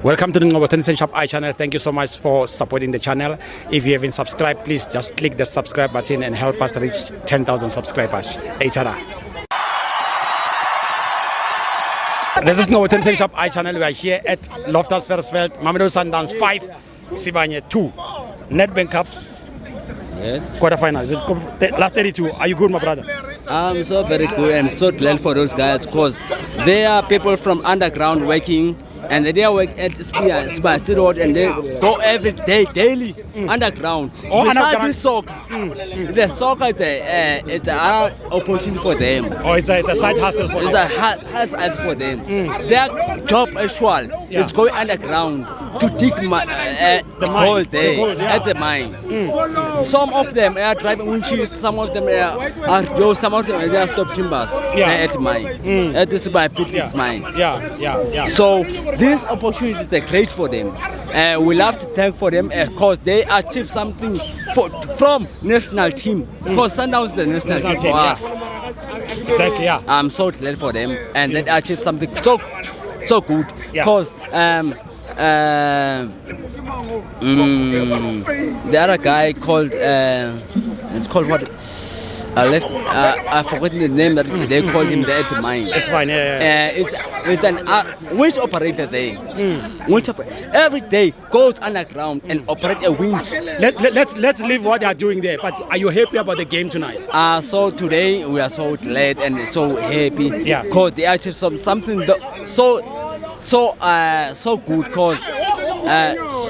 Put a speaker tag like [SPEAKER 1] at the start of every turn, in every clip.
[SPEAKER 1] Welcome to the Ngobo Shop I channel. Thank you so much for supporting the channel. If you haven't subscribed, please just click the subscribe button and help us reach 10,000 subscribers. Echara. This is Ngobo Shop I channel. We are here at Loftus Versfeld, Mamelodi Sundowns 5, Sibanye 2. Nedbank Cup.
[SPEAKER 2] Yes.
[SPEAKER 1] Quarterfinal. Is it last 32? Are you good, my brother?
[SPEAKER 2] I'm so very good and so glad for those guys because they are people from underground working and they work at Sibanye Road and they go every day, daily, underground.
[SPEAKER 1] Oh, underground.
[SPEAKER 2] This soccer. The soccer is an opportunity for them.
[SPEAKER 1] Oh, it's a side hustle for them.
[SPEAKER 2] It's a hustle for them. Their job actual is going underground to dig the gold there at the mine. Some of them are driving winches, some of them are Joe, some of them are stop timbers at the mine. This is by People's mine.
[SPEAKER 1] Yeah.
[SPEAKER 2] So this opportunity is great for them. We love to thank for them because they achieved something from national team. Because Sundowns is a national team for us.
[SPEAKER 1] Exactly, yeah.
[SPEAKER 2] I'm so glad for them and they achieved something so good. Because the other guy called it's called what? I forgot the name that they called him there at the mine.
[SPEAKER 1] It's fine.
[SPEAKER 2] It's an winch operator there. Every day goes underground and operate a winch.
[SPEAKER 1] Let's leave what they are doing there. But are you happy about the game tonight?
[SPEAKER 2] So today we are so glad and so happy.
[SPEAKER 1] Yeah.
[SPEAKER 2] Because they achieved something so good. Because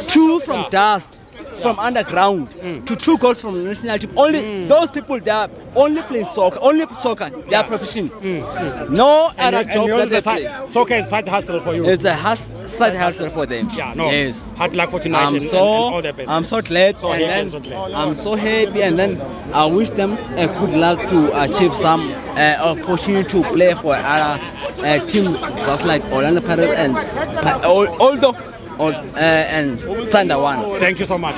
[SPEAKER 2] two from dust. From underground to 2 goals from the national team. Only those people that only play soccer, they are professional. No other job that they play.
[SPEAKER 1] Soccer is side hustle for you.
[SPEAKER 2] It's a side hustle for them.
[SPEAKER 1] Yeah, no.
[SPEAKER 2] Yes.
[SPEAKER 1] Hard luck for tonight.
[SPEAKER 2] I'm so glad I'm so happy and then I wish them a good luck to achieve some opportunity to play for other teams just like Orlando Pirates and and Sundowns.
[SPEAKER 1] Thank you so much.